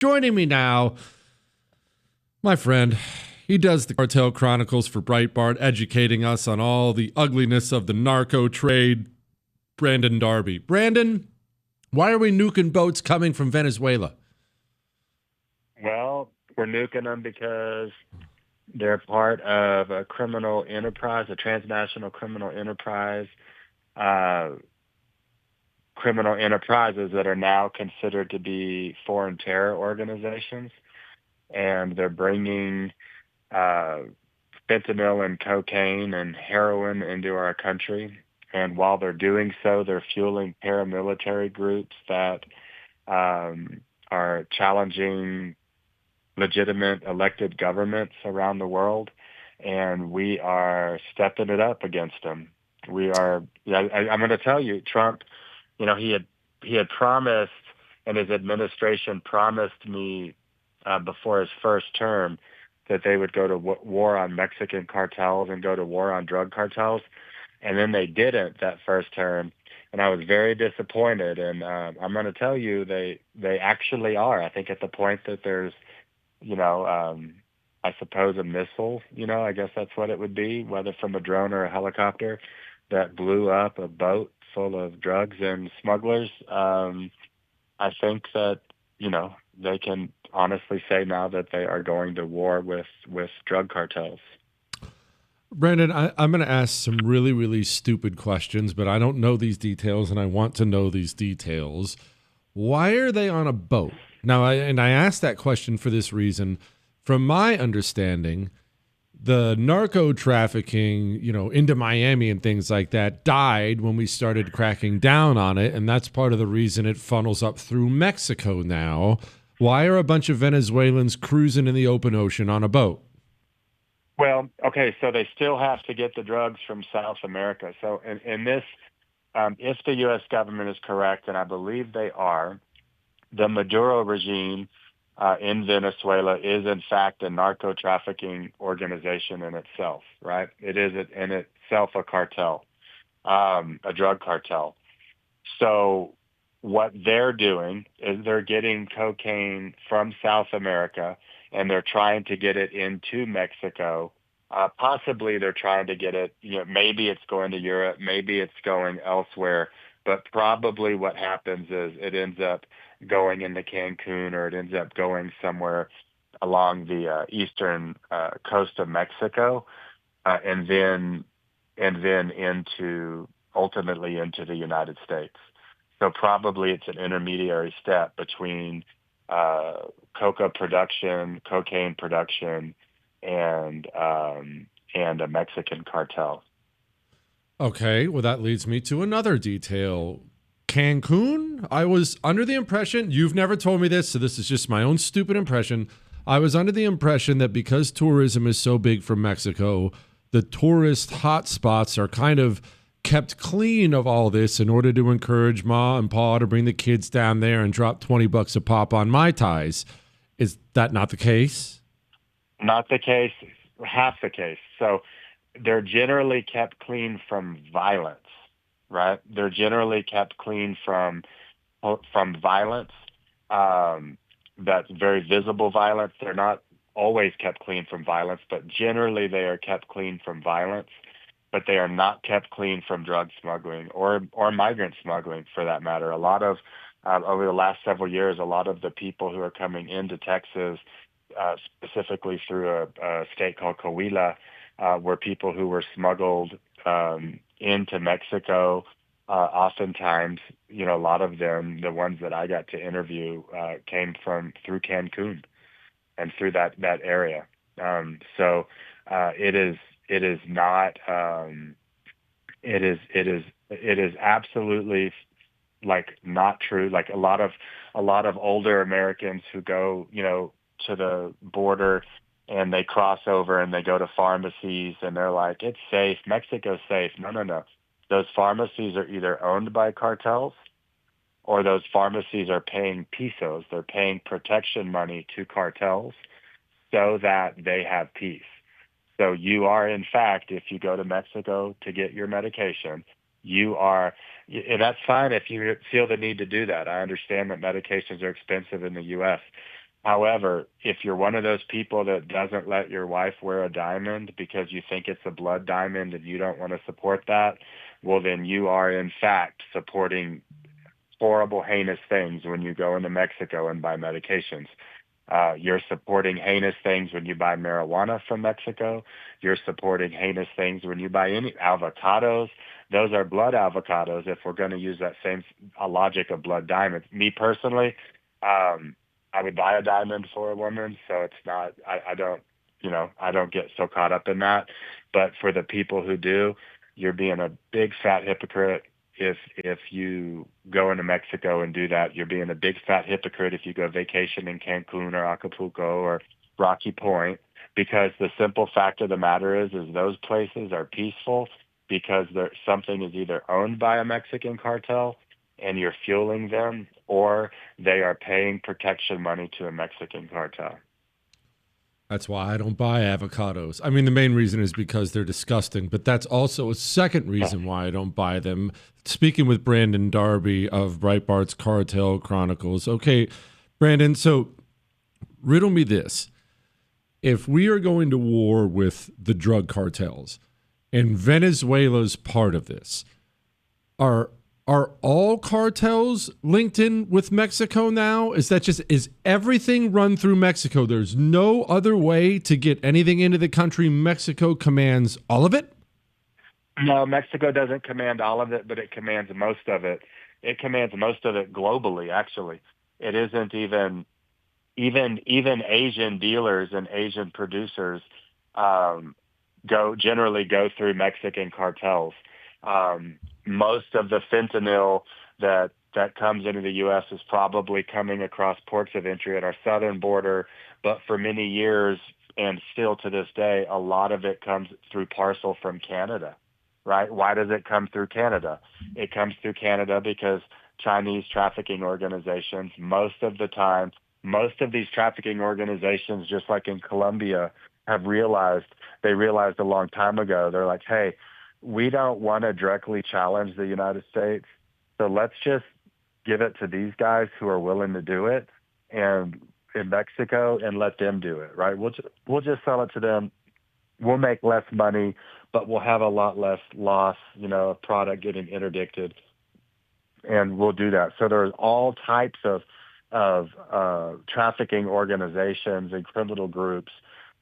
Joining me now, my friend. He does the Cartel Chronicles for Breitbart, educating us on all the ugliness of the narco trade. Brandon Darby. Brandon, why are we nuking boats coming from Venezuela? Well, we're nuking them because they're part of a criminal enterprise, a transnational uh, criminal enterprises that are now considered to be foreign terror organizations, and they're bringing uh, fentanyl and cocaine and heroin into our country. And while they're doing so, they're fueling paramilitary groups that um, are challenging legitimate elected governments around the world, and we are stepping it up against them. We are. Yeah, I'm going to tell you, Trump. He had promised, and his administration promised me before his first term that they would go to war on Mexican cartels and go to war on drug cartels, and then they didn't that first term, and I was very disappointed. And I'm going to tell you, they actually are. I think at the point that there's you know, I suppose a missile, I guess that's what it would be, whether from a drone or a helicopter that blew up a boat full of drugs and smugglers. I think that, they can honestly say now that they are going to war with drug cartels. Brandon, I'm going to ask some really, really stupid questions, but I don't know these details and I want to know these details. Why are they on a boat? Now, I asked that question for this reason. From my understanding, the narco trafficking, into Miami and things like that died when we started cracking down on it. And that's part of the reason it funnels up through Mexico now. Why are a bunch of Venezuelans cruising in the open ocean on a boat? Well, okay, so they still have to get the drugs from South America. So in this, if the U.S. government is correct, and I believe they are, the Maduro regime in Venezuela is in fact a narco trafficking organization in itself, right? It is in itself a cartel, a drug cartel. So what they're doing is they're getting cocaine from South America and they're trying to get it into Mexico. Possibly they're trying to get it, maybe it's going to Europe, maybe it's going elsewhere, but probably what happens is it ends up going into Cancun or it ends up going somewhere along the eastern coast of Mexico, and then into ultimately into the United States. So probably it's an intermediary step between uh, coca production, cocaine production, and and a Mexican cartel. Okay, well, that leads me to another detail. Cancun, I was under the impression, you've never told me this, so this is just my own stupid impression. I was under the impression that because tourism is so big from Mexico, the tourist hotspots are kind of kept clean of all this in order to encourage Ma and Pa to bring the kids down there and drop 20 bucks a pop on Mai Tais. Is that not the case? Not the case, half the case. So they're generally kept clean from violence, right? They're generally kept clean from violence, um, that's very visible violence. They're not always kept clean from violence, but generally they are kept clean from violence. But they are not kept clean from drug smuggling or migrant smuggling, for that matter. A lot of over the last several years, a lot of the people who are coming into Texas, specifically through a state called Coahuila, were people who were smuggled into Mexico. Oftentimes, a lot of them, the ones that I got to interview, came from through Cancun and through that area. So it is not it is absolutely like not true. Like a lot of older Americans who go, to the border and they cross over and they go to pharmacies and they're like, it's safe, Mexico's safe. No, no, no. Those pharmacies are either owned by cartels or those pharmacies are paying pesos. They're paying protection money to cartels so that they have peace. So you are, in fact, if you go to Mexico to get your medication, you are, and that's fine if you feel the need to do that. I understand that medications are expensive in the U.S., However, if you're one of those people that doesn't let your wife wear a diamond because you think it's a blood diamond and you don't want to support that, well, then you are in fact supporting horrible, heinous things when you go into Mexico and buy medications. You're supporting heinous things when you buy marijuana from Mexico. You're supporting heinous things when you buy any avocados. Those are blood avocados. If we're going to use that same logic of blood diamonds, me personally, um, I would buy a diamond for a woman. So it's not. I don't. I don't get so caught up in that. But for the people who do, you're being a big fat hypocrite if you go into Mexico and do that. You're being a big fat hypocrite if you go vacation in Cancun or Acapulco or Rocky Point, because the simple fact of the matter is those places are peaceful because something is either owned by a Mexican cartel and you're fueling them, or they are paying protection money to a Mexican cartel. That's why I don't buy avocados. I mean, the main reason is because they're disgusting, but that's also a second Yeah. reason why I don't buy them. Speaking with Brandon Darby of Breitbart's Cartel Chronicles. Okay, Brandon, so riddle me this. If we are going to war with the drug cartels and Venezuela's part of this, are are all cartels linked in with Mexico now? Is everything run through Mexico? There's no other way to get anything into the country. Mexico commands all of it? No, Mexico doesn't command all of it, but it commands most of it. It commands most of it globally, actually. It isn't even Asian dealers and Asian producers um, generally go through Mexican cartels. Most of the fentanyl that comes into the U.S. is probably coming across ports of entry at our southern border, but for many years and still to this day, a lot of it comes through parcel from Canada. Right? Why does it come through Canada? It comes through Canada because Chinese trafficking organizations, most of the time, most of these trafficking organizations, just like in Colombia, have realized, they realized a long time ago, they're like, hey, we don't want to directly challenge the United States. So let's just give it to these guys who are willing to do it and in Mexico and let them do it, right? We'll just sell it to them. We'll make less money, but we'll have a lot less loss, of product getting interdicted, and we'll do that. So there's all types of trafficking organizations and criminal groups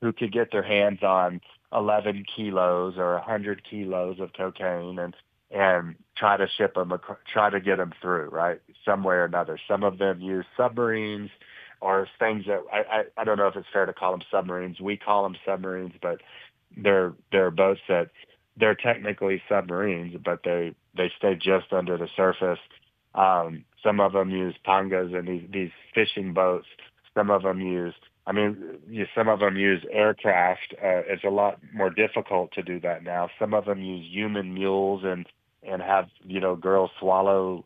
who could get their hands on 11 kilos or 100 kilos of cocaine and try to ship them, try to get them through, right, some way or another. Some of them use submarines or things that I don't know if it's fair to call them submarines. We call them submarines, but they're boats that they're technically submarines, but they stay just under the surface. Some of them use pangas and these fishing boats. Some of them some of them use aircraft. It's a lot more difficult to do that now. Some of them use human mules and have girls swallow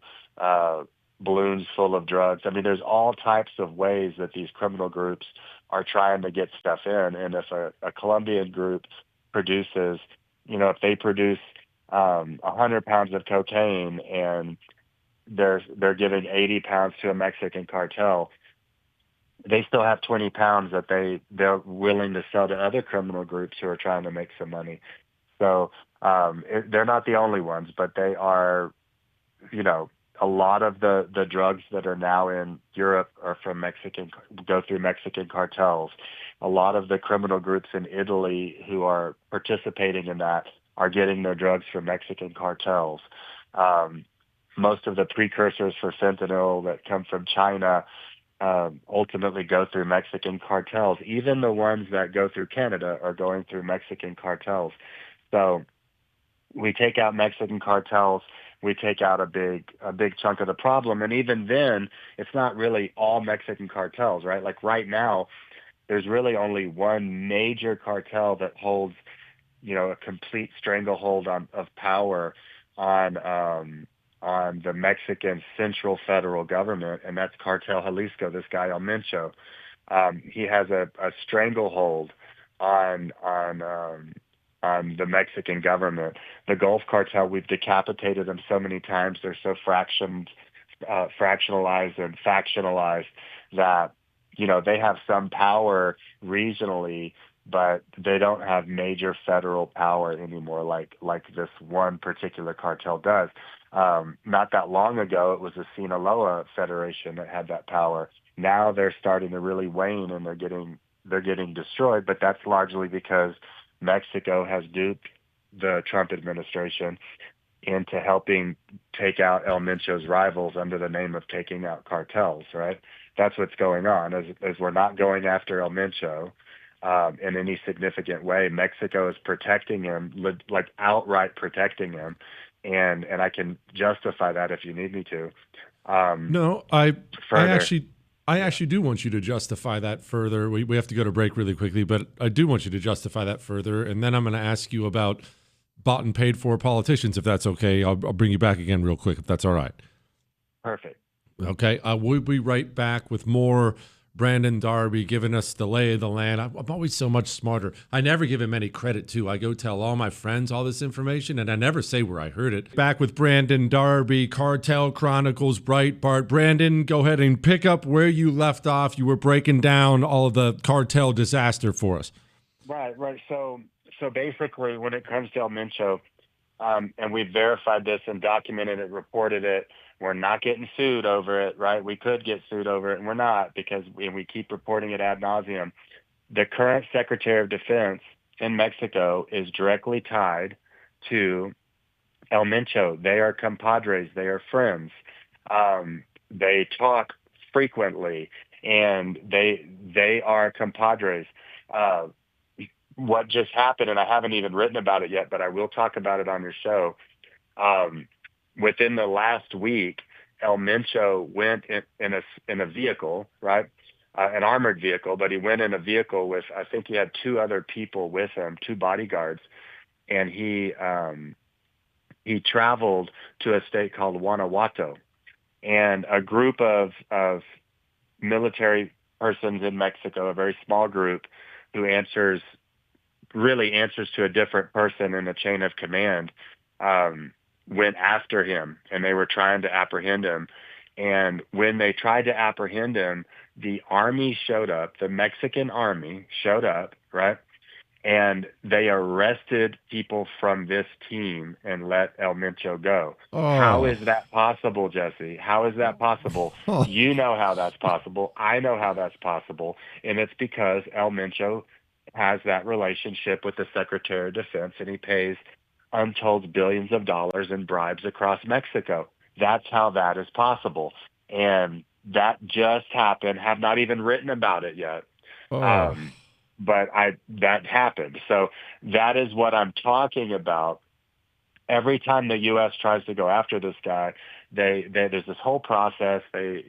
balloons full of drugs. I mean, there's all types of ways that these criminal groups are trying to get stuff in. And if a Colombian group produces, if they produce 100 pounds of cocaine and they're giving 80 pounds to a Mexican cartel, they still have 20 pounds that they're willing to sell to other criminal groups who are trying to make some money. So they're not the only ones, but they are, you know, a lot of the drugs that are now in Europe are go through Mexican cartels. A lot of the criminal groups in Italy who are participating in that are getting their drugs from Mexican cartels. Um, Most of the precursors for fentanyl that come from China ultimately go through Mexican cartels. Even the ones that go through Canada are going through Mexican cartels. So we take out Mexican cartels, we take out a big chunk of the problem. And even then, it's not really all Mexican cartels, right? Like right now, there's really only one major cartel that holds, a complete stranglehold of power on the Mexican central federal government, and that's Cartel Jalisco. This guy El Mencho, he has a stranglehold on on the Mexican government. The Gulf Cartel, we've decapitated them so many times. They're so fractionalized and factionalized that they have some power regionally, but they don't have major federal power anymore, like this one particular cartel does. Not that long ago, it was the Sinaloa Federation that had that power. Now they're starting to really wane, and they're getting destroyed. But that's largely because Mexico has duped the Trump administration into helping take out El Mencho's rivals under the name of taking out cartels, right? That's what's going on, as we're not going after El Mencho in any significant way. Mexico is protecting him, like outright protecting him, and I can justify that if you need me to. Um, No, I Further, actually I yeah. actually do want you to justify that further. We have to go to break really quickly, but I do want you to justify that further, and then I'm going to ask you about bought and paid for politicians, if that's okay. I'll bring you back again real quick, if that's all right. Perfect. Okay, we'll be right back with more Brandon Darby giving us the lay of the land. I'm always so much smarter. I never give him any credit, too. I go tell all my friends all this information, and I never say where I heard it. Back with Brandon Darby, Cartel Chronicles, Breitbart. Brandon, go ahead and pick up where you left off. You were breaking down all of the cartel disaster for us. Right, right. So basically, when it comes to El Mencho, and we've verified this and documented it, reported it. We're not getting sued over it, right? We could get sued over it, and we're not because we keep reporting it ad nauseum. The current Secretary of Defense in Mexico is directly tied to El Mencho. They are compadres. They are friends. They talk frequently, and they are compadres. Uh, what just happened, and I haven't even written about it yet, but I will talk about it on your show. Um, Within the last week, El Mencho went in a vehicle, right? An armored vehicle, but he went in a vehicle with, I think he had two other people with him, two bodyguards, and he traveled to a state called Guanajuato, and a group of military persons in Mexico, a very small group, who really answers to a different person in the chain of command, um, went after him, and they were trying to apprehend him. And when they tried to apprehend him, the army showed up. The Mexican army showed up, right? And they arrested people from this team and let El Mencho go. How Oh, is that possible, Jesse? How is that possible? You know how that's possible. I know how that's possible. And it's because El Mencho has that relationship with the Secretary of Defense, and he pays untold billions of dollars in bribes across Mexico. That's how that is possible. And that just happened. Have not even written about it yet. oh. Um, but that happened. So that is what I'm talking about. Every time the U.S. tries to go after this guy, there's this whole process. They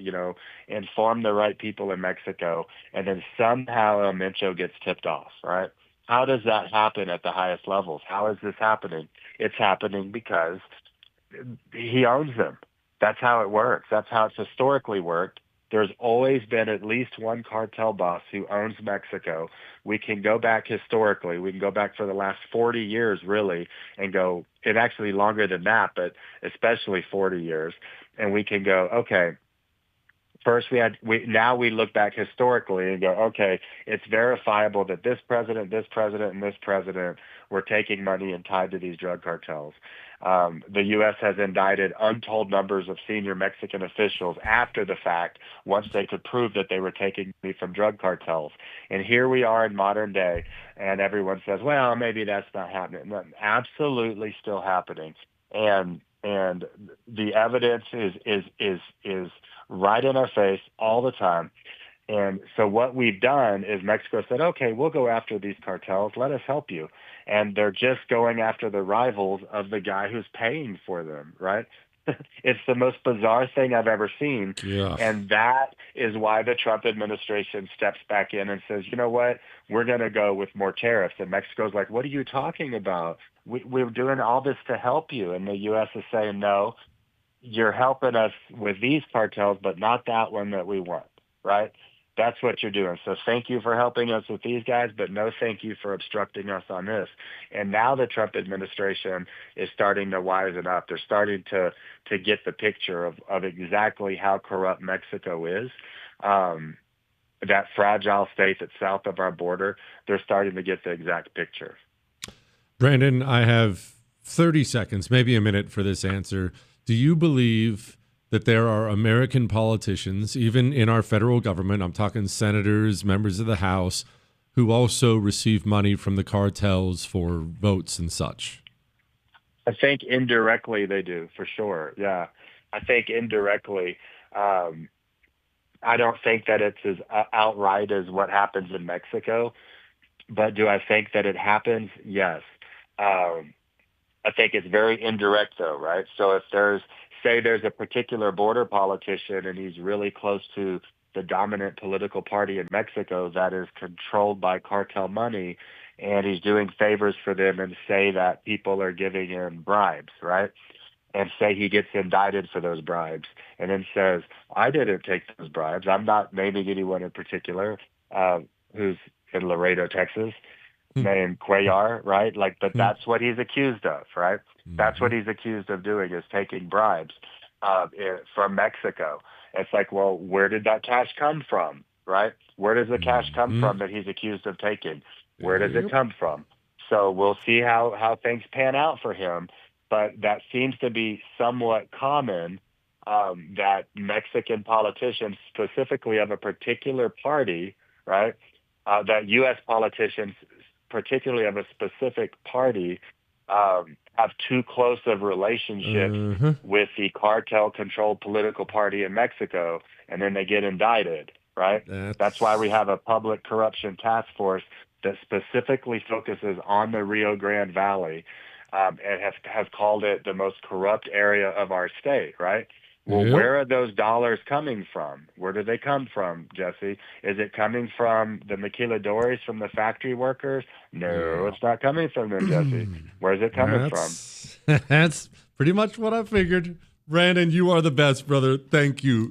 inform the right people in Mexico, and then somehow El Mencho gets tipped off. Right? How does that happen at the highest levels? How is this happening? It's happening because he owns them. That's how it works. That's how it's historically worked. There's always been at least one cartel boss who owns Mexico. We can go back historically. We can go back for the last 40 years, really, and go, and actually longer than that, but especially 40 years. And we can go, okay, first now we look back historically and go, okay, it's verifiable that this president, and this president were taking money and tied to these drug cartels. The U.S. has indicted untold numbers of senior Mexican officials after the fact, once they could prove that they were taking money from drug cartels. And here we are in modern day, and everyone says, well, maybe that's not happening. No, absolutely still happening. And the evidence is right in our face all the time. And so what we've done is Mexico said, okay, we'll go after these cartels. Let us help you. And they're just going after the rivals of the guy who's paying for them, right? It's the most bizarre thing I've ever seen. Yeah. And that is why the Trump administration steps back in and says, you know what, we're going to go with more tariffs. And Mexico's like, what are you talking about? We're doing all this to help you. And the U.S. is saying, no, you're helping us with these cartels, but not that one that we want, right? That's what you're doing. So thank you for helping us with these guys, but no thank you for obstructing us on this. And now the Trump administration is starting to wisen up. They're starting to get the picture of exactly how corrupt Mexico is. Um, that fragile state that's south of our border, they're starting to get the exact picture. Brandon, I have 30 seconds, maybe a minute for this answer. Do you believe that there are American politicians, even in our federal government, I'm talking senators, members of the House, who also receive money from the cartels for votes and such? I think indirectly they do, for sure. Yeah. I think indirectly. Um, I don't think that it's as outright as what happens in Mexico, but do I think that it happens? Yes. Um, I think it's very indirect though, right? So if say there's a particular border politician and he's really close to the dominant political party in Mexico that is controlled by cartel money, and he's doing favors for them, and say that people are giving him bribes, right? And say he gets indicted for those bribes and then says, I didn't take those bribes. I'm not naming anyone in particular who's in Laredo, Texas, named Cuellar, right? Like, but that's what he's accused of, right? That's what Mm-hmm. he's accused of doing, is taking bribes from Mexico. It's like, well, where did that cash come from, right? Where does the cash come Mm-hmm. from that he's accused of taking? Where does it Yep. come from? So we'll see how things pan out for him. But that seems to be somewhat common, that Mexican politicians, specifically of a particular party, right? That U.S. politicians, particularly of a specific party, have too close of relationships Uh-huh. with the cartel-controlled political party in Mexico, and then they get indicted, right? That's why we That's have a public corruption task force that specifically focuses on the Rio Grande Valley, and has called it the most corrupt area of our state, right? Well, yep. where are those dollars coming from? Where do they come from, Jesse? Is it coming from the maquiladores, from the factory workers? No, Yeah. it's not coming from them, Jesse. Where's it coming from? That's that's pretty much what I figured. Brandon, you are the best, brother. Thank you.